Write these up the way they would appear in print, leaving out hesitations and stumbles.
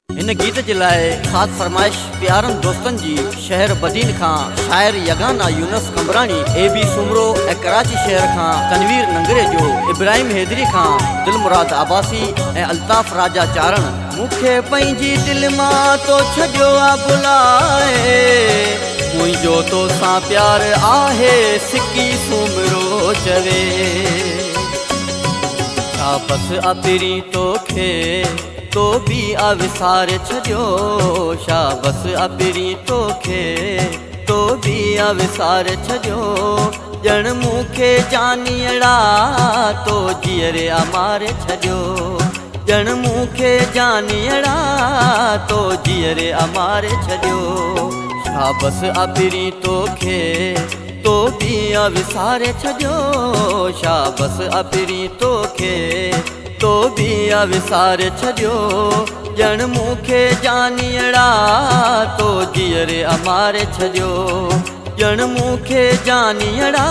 इन गीत जे लाइ ख़ासि फरमाइश प्यारनि दोस्तनि जी शहर बदीन खां शाइर यगाना यूनस कमरानी AB सुमरो ऐं कराची शहर खां तनवीर नंगरे जो इब्राहिम हैदरी खां दिलमुराद आबासी ऐं अल्ताफ़ राजा चारण। मूंखे पंहिंजी दिलि मां तो छॾियो आ बुलाए, मुंहिंजो तोसां प्यार आहे सिकी सुमरो चवे। छा बसि अपिरी तोखे तो भी आविसार छॾियो, छा बसि अपिरी तोखे तो भी आविसार छॾियो। ॼण मूंखे जानियड़ा तो जीअरे अमार छॾियो, ॼण मूंखे जानियड़ा तो जीअरे अमार छॾियो। छा बसि अपिरी तोखे तो भी आविसार छॾियो, छा बसि अपिरी तोखे तो भी आविसार छॾियो। ॼण मूंखे जानियड़ा तो जीअरे अमार छॾियो, ॼण मूंखे जानियड़ा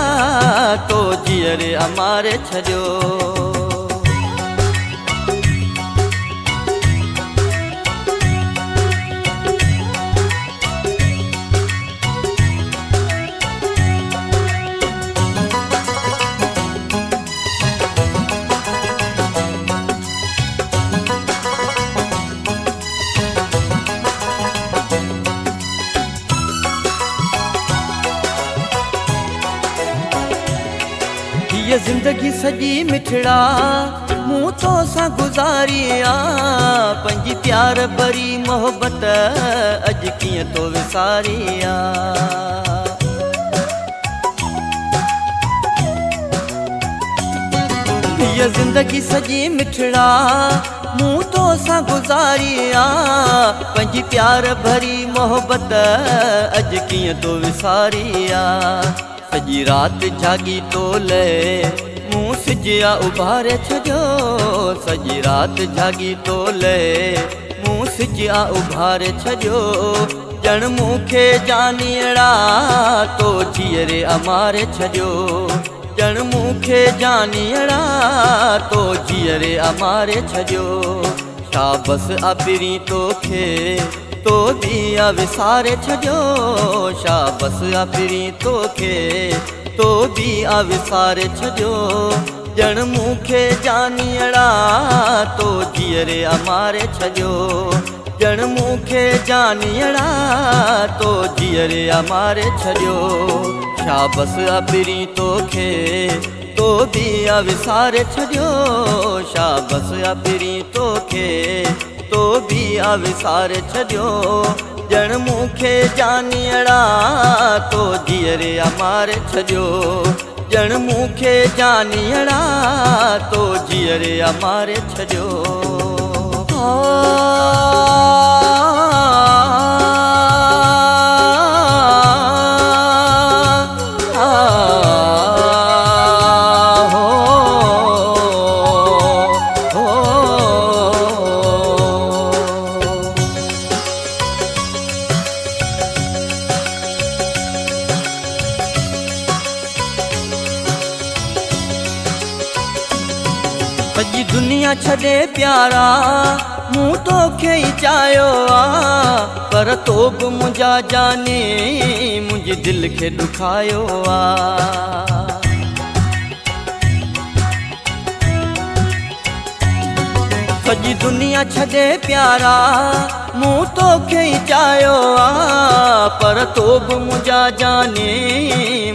तो जीअरे अमार छॾियो। ये जिंदगी सजी मिठड़ा मूं तो सा गुजारिया, पंहिंजी प्यार भरी मोहब्बत अज कीअं तो विसारिया। ये जिंदगी सजी मिठड़ा मूं तो सा गुजारिया, पंहिंजी प्यार भरी मोहब्बत अज कीअं तो विसारिया। सॼी राति जागी तो ले मूं सिजिया उभारे छॾियो, सॼी राति जागी तो ले मूं सिजिया उभारे छॾियो। ॼण मूंखे जानियड़ा तो जीअरे अमारे छॾियो, ॼण मूंखे जानियड़ा तो जीअरे अमारे छॾियो। छा बसि अपिरी तोखे तो भी आविसार छॾियो, छा बसि अपिरी तोखे तो भी आविसार छॾियो। ॼण मूंखे जानियड़ा तो जीअरे अमारे छॾियो, ॼण मूंखे जानियड़ा तो जीअरे अमारे छॾियो। छा बसि अपिरी तोखे तो भी आविसार छॾियो, छा बसि अपिरी तोखे तो भी आविसार छॾियो। ॼण मूंखे जानियड़ा तो जीअरे अमार छॾियो, ॼण मूंखे जानियड़ा तो जीअरे अमार छॾियो। सॼी दुनिया छॾे प्यारा मूं तोखे ई चाहियो आ, पर तो बि मुंहिंजा जाने मुंहिंजी दिलि खे ॾुखायो आ। सॼी दुनिया छॾे प्यारा मूं तोखे ई चाहियो आ, पर तो बि मुंहिंजा जाने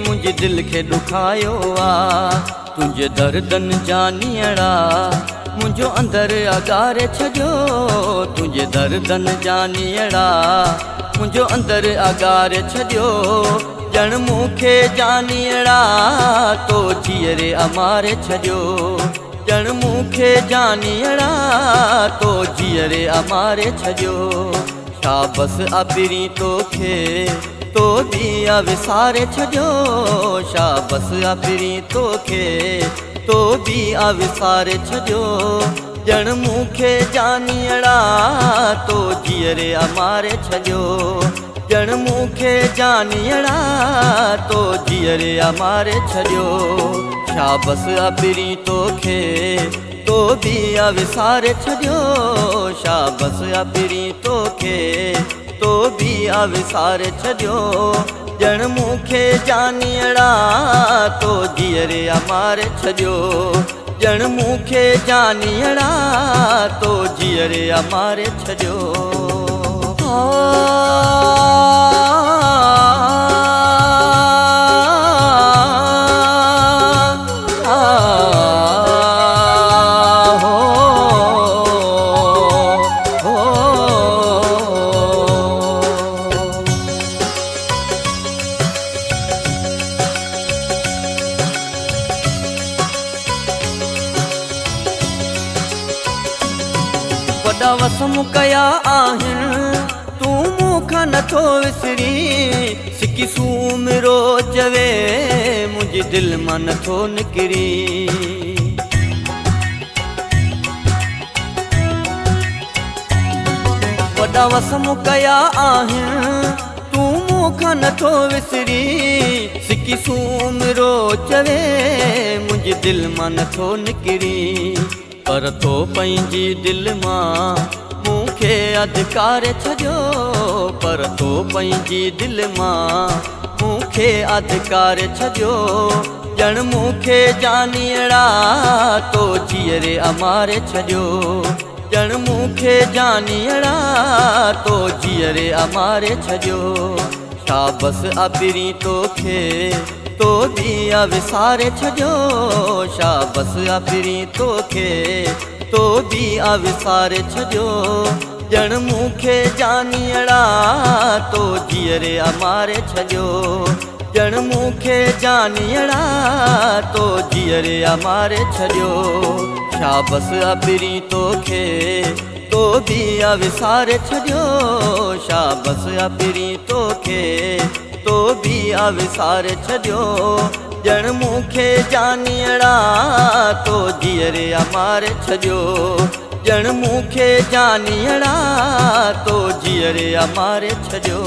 मुंहिंजी दिलि खे ॾुखायो आ। तुंहिंजे दर्दनि जानियड़ा मुंहिंजो अंदरि अगारे छॾियो, तुंहिंजे दर्दनि जानियड़ा मुंहिंजो अंदरि अगारे छॾियो। ॼण मूंखे जानियड़ा तो जीअरे अमारे छॾियो, ॼण मूंखे जानियड़ा तो जीअरे अमारे छॾियो। छा बसि अपिरी तोखे तो भी आविसार छॾियो, छा बसि अपिरी तोखे तो भी आविसार छॾियो। ॼण मूंखे जानियड़ा तो जीअरे अमारे छॾियो, ॼण मूंखे जानियड़ा तो जीअरे अमारे छॾियो। छा बसि अपिरी तोखे तो भी अविसारे छॾियो शाबस अबिरी तोखे तो भी अविसारे छॾियो ॼण मूंखे जानीअड़ा तो जीअरे अमारे छॾियो ॼण मूंखे जानीअड़ा तो जीअरे अमारे छॾियो वॾा वसम कया आहिनि तूं मूंखां नथो विसरी सिकी सूमिरो चवे मुंहिंजी दिलि मां नथो निकिरी वॾा वसम कया आहिनि तूं मूंखां नथो विसरी सिकी सूमिरो चवे मुंहिंजी दिलि मां नथो निकिरी पर तो पंहिंजी दिलि मां मूंखे अधिकारे छॾियो पर तो पंहिंजी दिलि मां मूंखे अधिकारे छॾियो ॼण मूंखे जानीअड़ा तो जीअरे अमारे छॾियो ॼण मूंखे जानीअड़ा तो जीअरे अमारे छॾियो शाबस अबिरी तोखे तो भी अविसारे छॾियो शाबस अबिरी तोखे तो भी अविसारे छॾियो ॼण मूंखे जानीअड़ा तो जीअरे अमारे छॾियो ॼण मूंखे जानीअड़ा तो जीअरे अमारे छॾियो शाबस अबिरी तोखे तो भी अविसारे छॾियो शाबस अबिरी तोखे तो भी अविसारे छॾियो ॼण मूंखे जानीअड़ा तो जीअरे अमारे छॾियो ॼण मूंखे जानीअड़ा तो जीअरे अमारे छॾियो